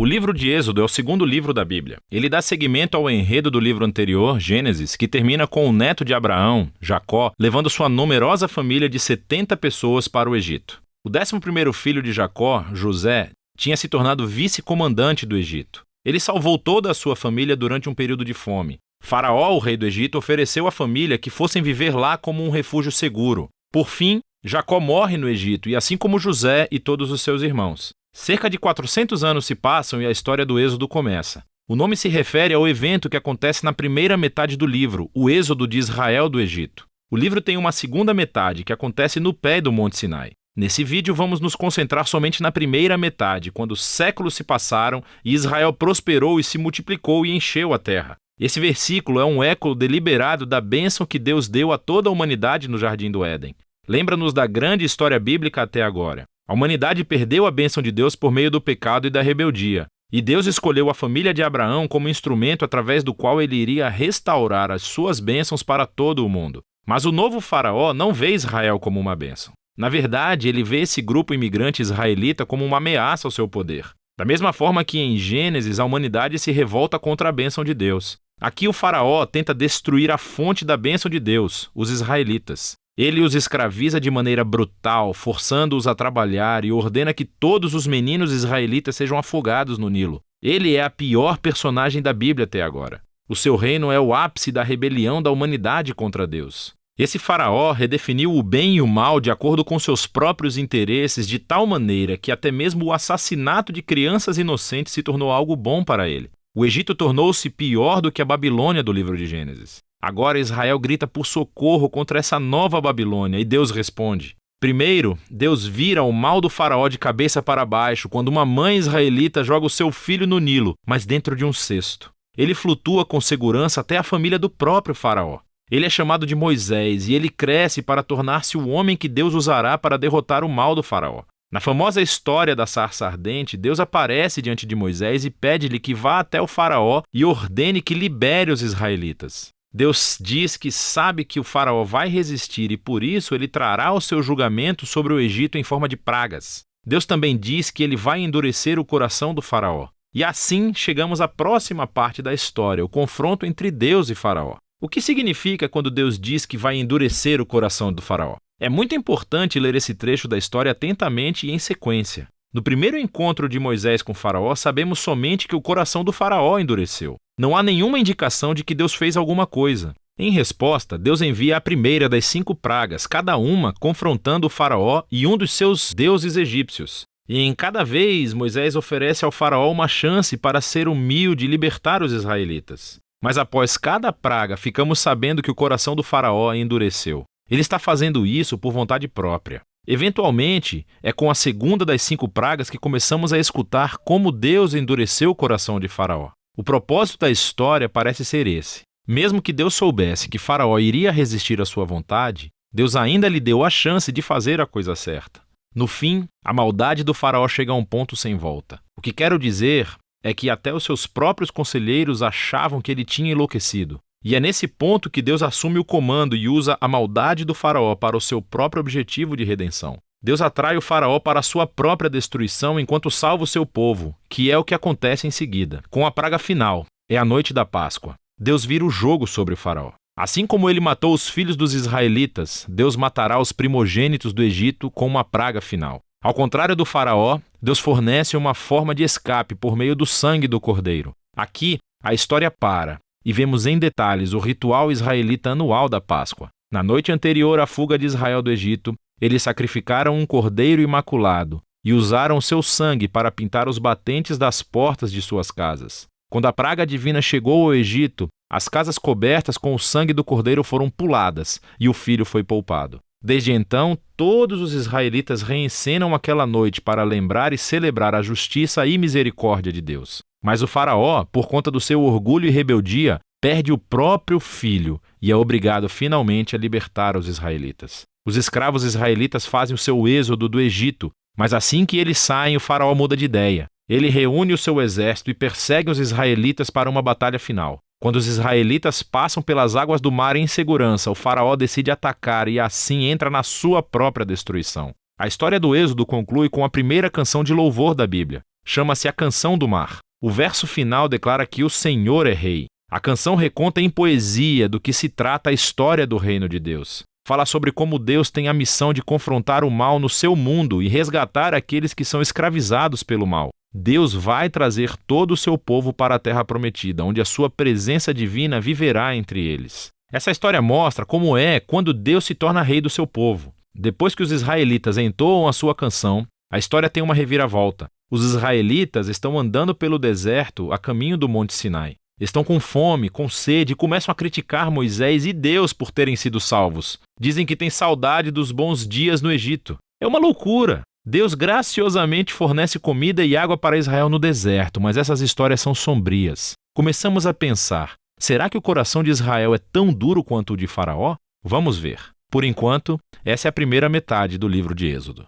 O livro de Êxodo é o segundo livro da Bíblia. Ele dá seguimento ao enredo do livro anterior, Gênesis, que termina com o neto de Abraão, Jacó, levando sua numerosa família de 70 pessoas para o Egito. O 11º filho de Jacó, José, tinha se tornado vice-comandante do Egito. Ele salvou toda a sua família durante um período de fome. Faraó, o rei do Egito, ofereceu à família que fossem viver lá como um refúgio seguro. Por fim, Jacó morre no Egito, e assim como José e todos os seus irmãos. Cerca de 400 anos se passam e a história do Êxodo começa. O nome se refere ao evento que acontece na primeira metade do livro, o Êxodo de Israel do Egito. O livro tem uma segunda metade, que acontece no pé do Monte Sinai. Nesse vídeo vamos nos concentrar somente na primeira metade, quando séculos se passaram e Israel prosperou e se multiplicou e encheu a terra. Esse versículo é um eco deliberado da bênção que Deus deu a toda a humanidade no Jardim do Éden. Lembra-nos da grande história bíblica até agora. A humanidade perdeu a bênção de Deus por meio do pecado e da rebeldia. E Deus escolheu a família de Abraão como instrumento através do qual ele iria restaurar as suas bênçãos para todo o mundo. Mas o novo faraó não vê Israel como uma bênção. Na verdade, ele vê esse grupo imigrante israelita como uma ameaça ao seu poder. Da mesma forma que em Gênesis a humanidade se revolta contra a bênção de Deus. Aqui o faraó tenta destruir a fonte da bênção de Deus, os israelitas. Ele os escraviza de maneira brutal, forçando-os a trabalhar e ordena que todos os meninos israelitas sejam afogados no Nilo. Ele é a pior personagem da Bíblia até agora. O seu reino é o ápice da rebelião da humanidade contra Deus. Esse faraó redefiniu o bem e o mal de acordo com seus próprios interesses de tal maneira que até mesmo o assassinato de crianças inocentes se tornou algo bom para ele. O Egito tornou-se pior do que a Babilônia do livro de Gênesis. Agora Israel grita por socorro contra essa nova Babilônia e Deus responde. Primeiro, Deus vira o mal do faraó de cabeça para baixo quando uma mãe israelita joga o seu filho no Nilo, mas dentro de um cesto. Ele flutua com segurança até a família do próprio faraó. Ele é chamado de Moisés e ele cresce para tornar-se o homem que Deus usará para derrotar o mal do faraó. Na famosa história da sarça ardente, Deus aparece diante de Moisés e pede-lhe que vá até o faraó e ordene que libere os israelitas. Deus diz que sabe que o faraó vai resistir e por isso ele trará o seu julgamento sobre o Egito em forma de pragas. Deus também diz que ele vai endurecer o coração do faraó. E assim chegamos à próxima parte da história, o confronto entre Deus e faraó. O que significa quando Deus diz que vai endurecer o coração do faraó? É muito importante ler esse trecho da história atentamente e em sequência. No primeiro encontro de Moisés com o faraó, sabemos somente que o coração do faraó endureceu. Não há nenhuma indicação de que Deus fez alguma coisa. Em resposta, Deus envia a primeira das 5 pragas, cada uma confrontando o faraó e um dos seus deuses egípcios. E em cada vez, Moisés oferece ao faraó uma chance para ser humilde e libertar os israelitas. Mas após cada praga, ficamos sabendo que o coração do faraó endureceu. Ele está fazendo isso por vontade própria. Eventualmente, é com a segunda das 5 pragas que começamos a escutar como Deus endureceu o coração de Faraó. O propósito da história parece ser esse. Mesmo que Deus soubesse que Faraó iria resistir à sua vontade, Deus ainda lhe deu a chance de fazer a coisa certa. No fim, a maldade do Faraó chega a um ponto sem volta. O que quero dizer é que até os seus próprios conselheiros achavam que ele tinha enlouquecido. E é nesse ponto que Deus assume o comando e usa a maldade do faraó para o seu próprio objetivo de redenção. Deus atrai o faraó para a sua própria destruição enquanto salva o seu povo, que é o que acontece em seguida. Com a praga final, é a noite da Páscoa. Deus vira o jogo sobre o faraó. Assim como ele matou os filhos dos israelitas, Deus matará os primogênitos do Egito com uma praga final. Ao contrário do faraó, Deus fornece uma forma de escape por meio do sangue do cordeiro. Aqui, a história para. E vemos em detalhes o ritual israelita anual da Páscoa. Na noite anterior à fuga de Israel do Egito, eles sacrificaram um cordeiro imaculado e usaram seu sangue para pintar os batentes das portas de suas casas. Quando a praga divina chegou ao Egito, as casas cobertas com o sangue do cordeiro foram puladas e o filho foi poupado. Desde então, todos os israelitas reencenam aquela noite para lembrar e celebrar a justiça e misericórdia de Deus. Mas o faraó, por conta do seu orgulho e rebeldia, perde o próprio filho e é obrigado finalmente a libertar os israelitas. Os escravos israelitas fazem o seu êxodo do Egito, mas assim que eles saem, o faraó muda de ideia. Ele reúne o seu exército e persegue os israelitas para uma batalha final. Quando os israelitas passam pelas águas do mar em segurança, o faraó decide atacar e assim entra na sua própria destruição. A história do Êxodo conclui com a primeira canção de louvor da Bíblia. Chama-se A Canção do Mar. O verso final declara que o Senhor é rei. A canção reconta em poesia do que se trata a história do reino de Deus. Fala sobre como Deus tem a missão de confrontar o mal no seu mundo e resgatar aqueles que são escravizados pelo mal. Deus vai trazer todo o seu povo para a terra prometida, onde a sua presença divina viverá entre eles. Essa história mostra como é quando Deus se torna rei do seu povo. Depois que os israelitas entoam a sua canção, a história tem uma reviravolta. Os israelitas estão andando pelo deserto a caminho do Monte Sinai. Estão com fome, com sede e começam a criticar Moisés e Deus por terem sido salvos. Dizem que têm saudade dos bons dias no Egito. É uma loucura! Deus graciosamente fornece comida e água para Israel no deserto, mas essas histórias são sombrias. Começamos a pensar, será que o coração de Israel é tão duro quanto o de Faraó? Vamos ver. Por enquanto, essa é a primeira metade do livro de Êxodo.